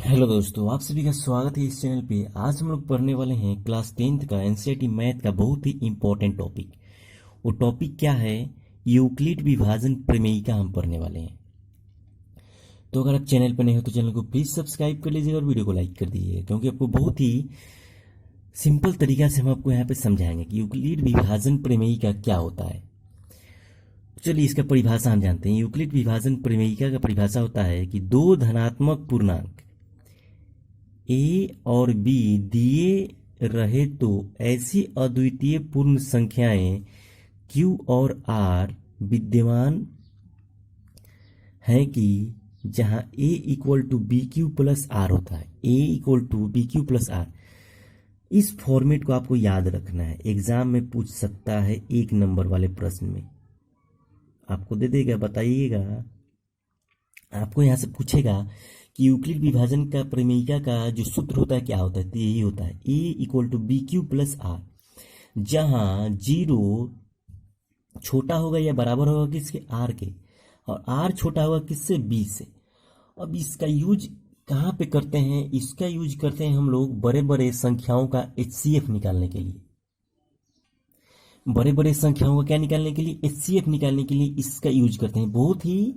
Hello दोस्तों, आप सभी का स्वागत है इस चैनल पे। आज हम लोग पढ़ने वाले हैं क्लास 10th का एनसीईआरटी मैथ का बहुत ही इंपॉर्टेंट टॉपिक। वो टॉपिक क्या है? यूक्लिड विभाजन प्रमेय का हम पढ़ने वाले हैं। तो अगर आप चैनल पर नए हो तो चैनल को प्लीज़ सब्सक्राइब कर लीजिएगा और वीडियो को लाइक कर दीजिएगा, क्योंकि आपको बहुत ही सिंपल तरीका से हम आपको यहाँ पे समझाएंगे कि यूक्लिड विभाजन प्रमेय का क्या होता है। चलिए इसका परिभाषा हम जानते हैं। यूक्लिड विभाजन प्रमेय का परिभाषा होता है कि दो धनात्मक पूर्णांक ए और बी दिए रहे तो ऐसी अद्वितीय पूर्ण संख्याएं क्यू और आर विद्यमान हैं कि जहां A equal to B Q plus R होता है। A equal to B Q plus R, इस फॉर्मेट को आपको याद रखना है। एग्जाम में पूछ सकता है 1 नंबर वाले प्रश्न में आपको दे देगा, बताइएगा। आपको यहाँ से पूछेगा कि यूक्लिड विभाजन का प्रमेयिका का जो सूत्र होता है क्या होता है, तो यही होता है A equal to B Q plus R, जहां जीरो छोटा होगा या बराबर होगा किसके, आर के, और आर छोटा होगा किससे, बी से। अब इसका यूज कहाँ पे करते हैं? इसका यूज करते हैं हम लोग बड़े बड़े संख्याओं का एचसीएफ निकालने के लिए। बड़े बड़े संख्याओं का क्या निकालने के लिए? एचसीएफ निकालने के लिए इसका यूज करते हैं। बहुत ही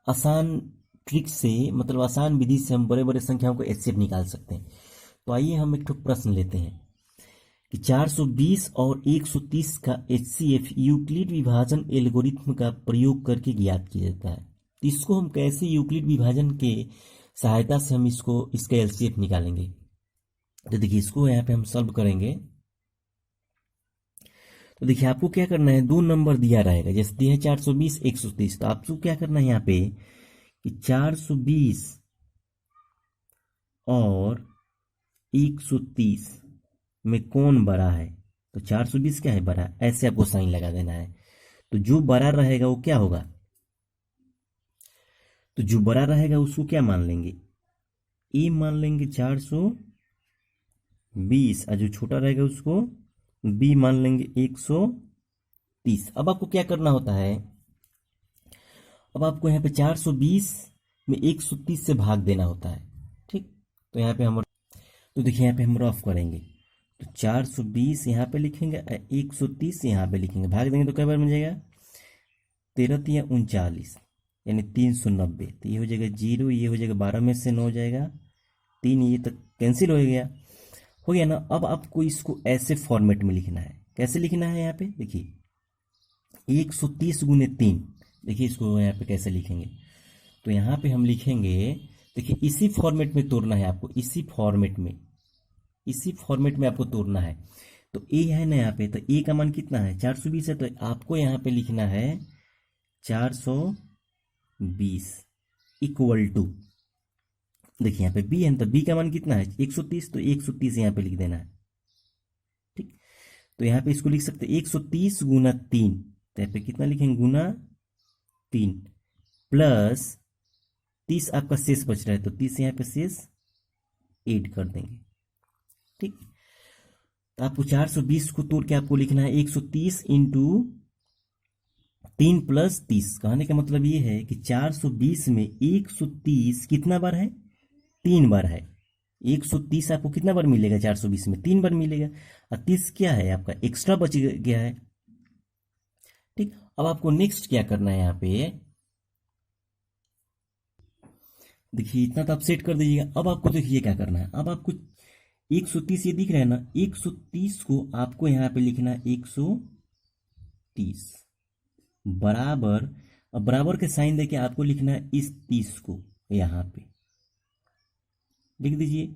आसान ट्रिक से, मतलब आसान विधि से हम बड़े बड़े संख्याओं को एचसीएफ निकाल सकते हैं। तो आइए हम एक प्रश्न लेते हैं कि 420 और 130 का एचसीएफ यूक्लिड विभाजन एल्गोरिथ्म का प्रयोग करके ज्ञात किया जाता है। तो इसको हम कैसे यूक्लिड विभाजन के सहायता से हम इसका एलसीएफ निकालेंगे? तो देखिए इसको यहाँ पे हम सॉल्व करेंगे। तो देखिए आपको क्या करना है, 2 नंबर दिया रहेगा, जैसे दिया है 420 130। तो आपको क्या करना है यहाँ पे कि 420 और 130 में कौन बड़ा है? तो 420 क्या है, बड़ा, ऐसे आपको साइन लगा देना है। तो जो बड़ा रहेगा वो क्या होगा? तो जो बड़ा रहेगा उसको क्या मान लेंगे, ए मान लेंगे 420, और जो छोटा रहेगा उसको बी मान लेंगे 130। अब आपको क्या करना होता है, अब आपको यहाँ पे 420 में 130 से भाग देना होता है। ठीक, तो यहाँ पे हम, तो देखिए यहाँ पे हम रफ करेंगे। तो 420 यहाँ पे लिखेंगे, 130 यहाँ पे लिखेंगे, भाग देंगे तो कई बार मिल जाएगा, 13 या 39, यानी 390। तो ये हो जाएगा 0, ये हो जाएगा 12 में से 9 हो जाएगा 3, ये तक कैंसिल हो गया, हो गया ना। अब आपको इसको ऐसे फॉर्मेट में लिखना है। कैसे लिखना है? यहाँ पे देखिए 130 गुने 3, देखिए इसको यहाँ पे कैसे लिखेंगे। तो यहाँ पे हम लिखेंगे, देखिए इसी फॉर्मेट में तोड़ना है आपको, इसी फॉर्मेट में आपको तोड़ना है। तो ए है ना यहाँ पे, तो ए का मान कितना है, 420 है। तो आपको यहाँ पे लिखना है 420 इक्वल टू, देखिए यहाँ पे बी है, तो बी का मान कितना है 130, तो 130 यहाँ पे लिख देना है। ठीक, तो यहाँ पे इसको लिख सकते हैं 130 गुना 3, तो यहाँ पे कितना लिखेंगे, गुना 3 प्लस 30 आपका शेष बच रहा है, तो 30 यहाँ पे शेष ऐड कर देंगे। ठीक, तो आपको 420 को तोड़ के आपको लिखना है 130 इंटू 3 प्लस 30। कहने का मतलब ये है कि 420 में 130 कितना बार है, 3 बार है। 130 आपको कितना बार मिलेगा, 420 में 3 बार मिलेगा, और 30 क्या है आपका एक्स्ट्रा बच गया है। ठीक, अब आपको नेक्स्ट क्या करना है, यहाँ पे देखिए इतना तो आप सेट कर दीजिएगा। अब आपको देखिए क्या करना है, अब आपको 130 ये दिख रहा है ना, 130 को आपको यहाँ पे लिखना है 130 बराबर, अब बराबर के साइन देके आपको लिखना है इस 30 को यहाँ पे लिख दीजिए।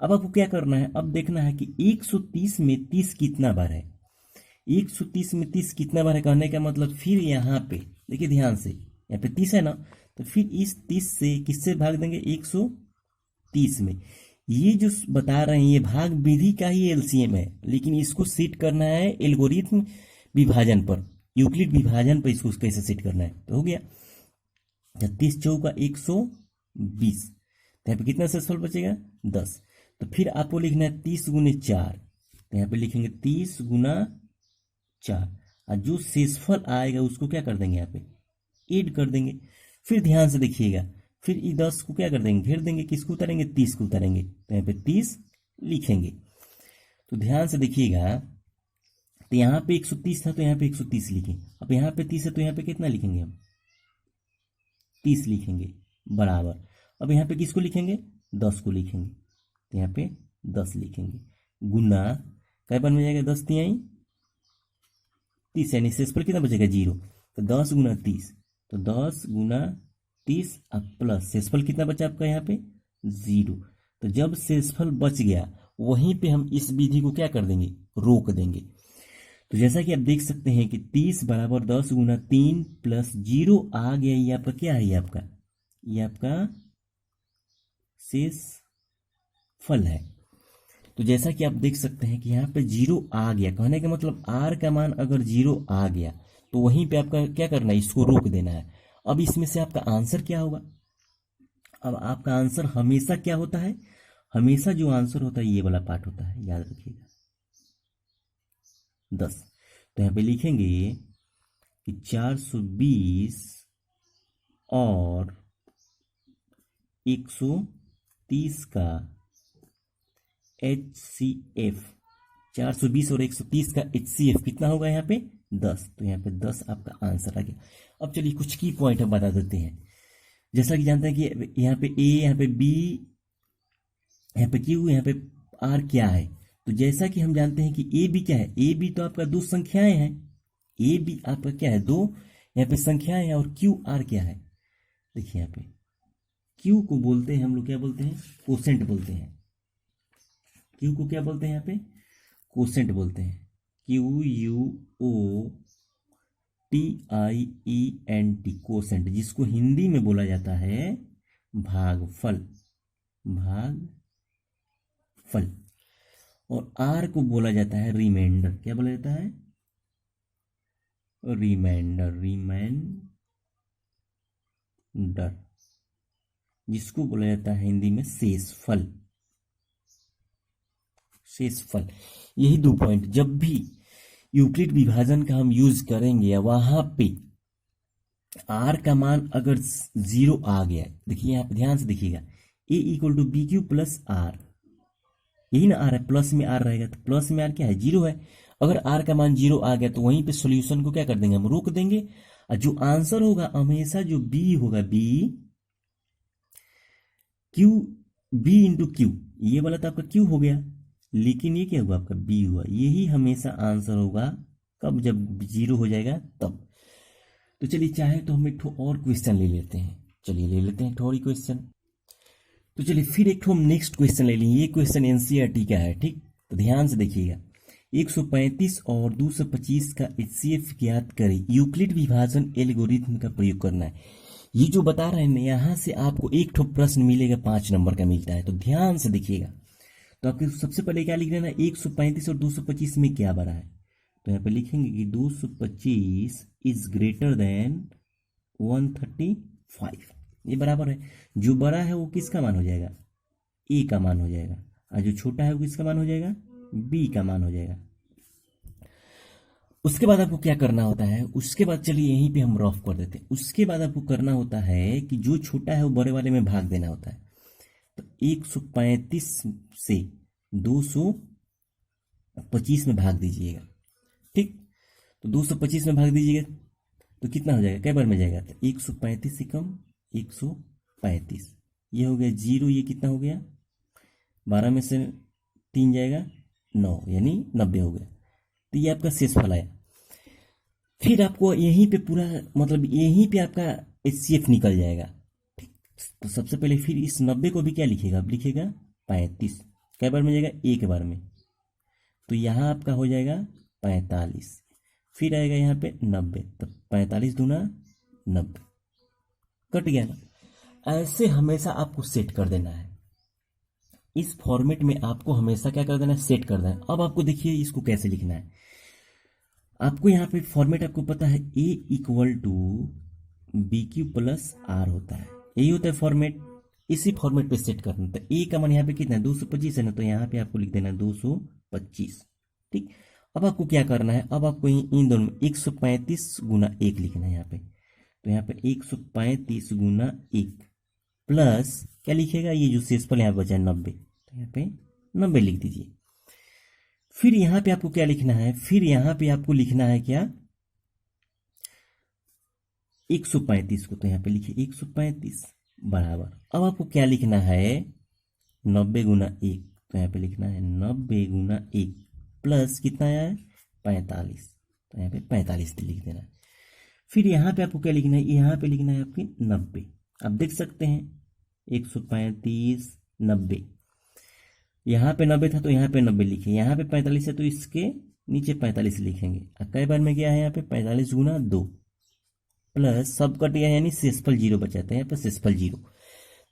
अब आपको क्या करना है, अब देखना है कि 130 में 30 कितना बार है, 130 में 30 कितना बार है। कहने का मतलब फिर यहाँ पे देखिए ध्यान से, यहाँ पे 30 है ना, तो फिर इस 30 से किससे भाग देंगे, 130 में। ये जो बता रहे हैं ये भाग विधि का ही एलसीएम है, लेकिन इसको सेट करना है एल्गोरिथ्म विभाजन पर, यूक्लिड विभाजन पर इसको कैसे सेट करना है। तो हो गया 30 चौका 120, तो यहाँ पे कितना शेषफल बचेगा, 10। तो फिर आपको लिखना है 30 गुने 4, तो यहाँ पे लिखेंगे 30 गुना 4, और जो शेषफल आएगा उसको क्या कर देंगे, यहाँ पे ऐड कर देंगे। फिर ध्यान से देखिएगा, फिर ये 10 को क्या कर देंगे, घेर देंगे, किसको उतारेंगे, 30 को उतारेंगे, तो यहाँ पे 30 लिखेंगे। तो ध्यान से देखिएगा, तो यहाँ पे 130 था तो यहाँ पे 130 लिखें। अब यहाँ पे 30 है तो यहाँ पे कितना लिखेंगे हम, 30 लिखेंगे, बराबर। अब यहाँ पे किसको लिखेंगे, 10 को लिखेंगे, तो यहाँ पे 10 लिखेंगे, गुना क्या बन जाएगा, 10 तिहाई 30, यानी शेष पर कितना बचेगा, 0। तो 10 गुना 30, तो 10 गुना 30 अब प्लस शेषफल कितना बचा आपका यहाँ पे, 0। तो जब शेषफल बच गया वहीं पे हम इस विधि को क्या कर देंगे, रोक देंगे। तो जैसा कि आप देख सकते हैं कि 30 बराबर 10 गुना 3 प्लस 0 आ गया, ये आपका क्या है, ये आपका शेष फल है। तो जैसा कि आप देख सकते हैं कि यहाँ पे 0 आ गया, कहने का मतलब r का मान अगर 0 आ गया तो वहीं पे आपका क्या करना है, इसको रोक देना है। अब इसमें से आपका आंसर क्या होगा, अब आपका आंसर हमेशा क्या होता है, हमेशा जो आंसर होता है ये वाला पार्ट होता है, याद रखिएगा 10। तो यहाँ पे लिखेंगे कि 420 और 130 का HCF, 420 और 130 का HCF कितना होगा यहाँ पे, 10। तो यहाँ पे 10 आपका आंसर आ गया। अब चलिए कुछ की पॉइंट हम बता देते हैं। जैसा कि जानते हैं कि यहाँ पे A, यहाँ पे B, यहाँ पे Q, यहाँ पे R क्या है। तो जैसा कि हम जानते हैं कि ए बी क्या है, ए बी तो आपका दो संख्याएं हैं, ए बी आपका क्या है, दो यहाँ पे संख्याएं हैं, और क्यू आर क्या है, देखिए यहाँ पे क्यू को बोलते हैं हम लोग, क्या बोलते हैं, कोसेंट बोलते हैं। क्यू को क्या बोलते हैं यहाँ पे, कोसेंट बोलते हैं, QUOTIENT, कोसेंट, जिसको हिंदी में बोला जाता है भागफल, भागफल। और आर को बोला जाता है रिमाइंडर, क्या बोला जाता है, रिमाइंडर, जिसको बोला जाता है हिंदी में शेषफल, शेषफल। यही दो पॉइंट, जब भी यूक्लिड विभाजन का हम यूज करेंगे वहां पे आर का मान अगर 0 आ गया, देखिए यहाँ पे ध्यान से देखिएगा, A equal to B Q plus R, यही ना आर है, प्लस में आर रहेगा, तो प्लस में आर क्या है, 0 है। अगर आर का मान 0 आ गया तो वहीं पे सॉल्यूशन को क्या कर देंगे, हम रोक देंगे, और जो आंसर होगा हमेशा जो बी होगा, be queue, be into queue, ये वाला तो आपका क्यू हो गया, लेकिन ये क्या हुआ, आपका बी हुआ, यही हमेशा आंसर होगा, कब, जब 0 हो जाएगा तब। तो चलिए चाहे तो हम एक ठो और क्वेश्चन ले लेते हैं, चलिए ले लेते हैं थोड़ी क्वेश्चन। तो चलिए फिर एक ठो हम नेक्स्ट क्वेश्चन ले लेंगे, ये क्वेश्चन एनसीईआरटी का है, ठीक। तो ध्यान से देखिएगा, 135 और 225 का HCF ज्ञात करें, यूक्लिड विभाजन एल्गोरिथम का प्रयोग करना है। ये जो बता रहे हैं ना, यहाँ से आपको एक ठो प्रश्न मिलेगा, 5 नंबर का मिलता है। तो ध्यान से देखिएगा, तो आपके सबसे पहले क्या लिख लेना, 135 और 225 में क्या बड़ा है, तो यहाँ पे लिखेंगे कि 225 इज ग्रेटर देन 135, ये बराबर है। जो बड़ा है वो किसका मान हो जाएगा, ए का मान हो जाएगा, और जो छोटा है वो किसका मान हो जाएगा, बी का मान हो जाएगा। उसके बाद आपको क्या करना होता है, उसके बाद चलिए यहीं पे हम रफ कर देते हैं। उसके बाद आपको करना होता है कि जो छोटा है वो बड़े वाले में भाग देना होता है। तो 135 से 225 में भाग दीजिएगा, ठीक। तो 225 में भाग दीजिएगा तो कितना हो जाएगा, कई बार में जाएगा, तो 135 से कम 135, ये हो गया 0, ये कितना हो गया, 12 में से 3 जाएगा 9, यानी 90 हो गया। तो ये आपका शेषफल आया। फिर आपको यहीं पे पूरा, मतलब यहीं पे आपका HCF निकल जाएगा, ठीक। तो सबसे पहले फिर इस 90 को भी क्या लिखेगा, अब लिखेगा 35, कई बार में जाएगा, एक बार में, तो यहाँ आपका हो जाएगा 45, फिर आएगा यहाँ पे 90, तो 45 दूना 90, कट गया ना। ऐसे हमेशा आपको सेट कर देना है, इस फॉर्मेट में आपको हमेशा क्या कर देना है, सेट कर देना है। अब आपको देखिए इसको कैसे लिखना है, आपको यहाँ पे फॉर्मेट आपको पता है, A equal to B Q plus R होता है, यही होता है फॉर्मेट, इसी फॉर्मेट पे सेट करना। तो ए का मान यहाँ पे कितना है, 225 है ना, तो यहाँ पे आपको लिख देना है 225, ठीक। अब आपको क्या करना है, अब आपको इन दोनों में 135 गुना 1 लिखना है यहाँ पे, तो यहाँ पे 135 गुना 1, प्लस क्या लिखेगा, ये जो शेषफल यहाँ बचा है 90, तो यहाँ पे 90 लिख दीजिए। फिर यहाँ पे आपको क्या लिखना है, फिर यहाँ पे आपको लिखना है क्या, 135 को, तो यहाँ पे लिखिए 135 बराबर। अब आपको क्या लिखना है, 90 गुना 1, तो यहाँ पे लिखना है 90 गुना 1 प्लस कितना आया है 45, तो यहाँ पे 45 लिख देना है। फिर यहाँ पे आपको क्या लिखना है, यहाँ पे लिखना है आपकी 90। आप देख सकते हैं 135 90, यहाँ पे 90 था तो यहाँ पे 90 लिखे, यहाँ पे 45 है तो इसके नीचे 45 लिखेंगे। कई बार में गया है यहाँ पे 45 गुना 2 प्लस सब कट गया यानी शेषफल 0 बचाते हैं, यहाँ पे शेषफल 0।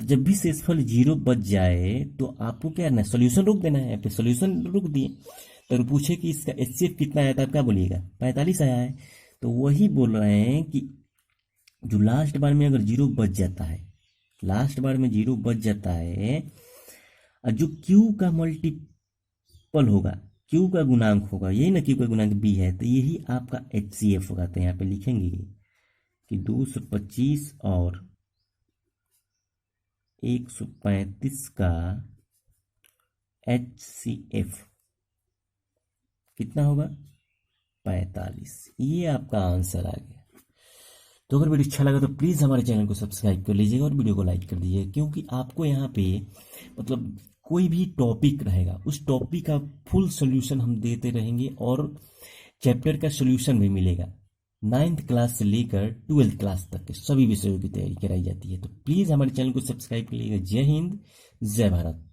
तो जब भी शेषफल 0 बच जाए तो आपको क्या करना है, सोल्यूशन रोक देना है। यहाँ पे सोल्यूशन रोक दिए तो पूछे कि इसका HCF कितना आया था, आप क्या बोलिएगा 45 आया है। तो वही बोल रहे हैं कि जो लास्ट बार में अगर 0 बच जाता है, लास्ट बार में 0 बच जाता है, और जो Q का मल्टीपल होगा, Q का गुणांक होगा, यही ना Q का गुणांक B है, तो यही आपका HCF होगा। तो यहाँ पे लिखेंगे कि 225 और 135 का HCF कितना होगा 45। ये आपका आंसर आ गया। तो अगर वीडियो अच्छा लगा तो प्लीज़ हमारे चैनल को सब्सक्राइब कर लीजिएगा और वीडियो को लाइक कर दीजिएगा, क्योंकि आपको यहाँ पे मतलब कोई भी टॉपिक रहेगा उस टॉपिक का फुल सॉल्यूशन हम देते रहेंगे और चैप्टर का सॉल्यूशन भी मिलेगा। 9th क्लास से लेकर 12th क्लास तक के सभी विषयों की तैयारी कराई जाती है। तो प्लीज़ हमारे चैनल को सब्सक्राइब कर लीजिएगा। जय हिंद, जय भारत।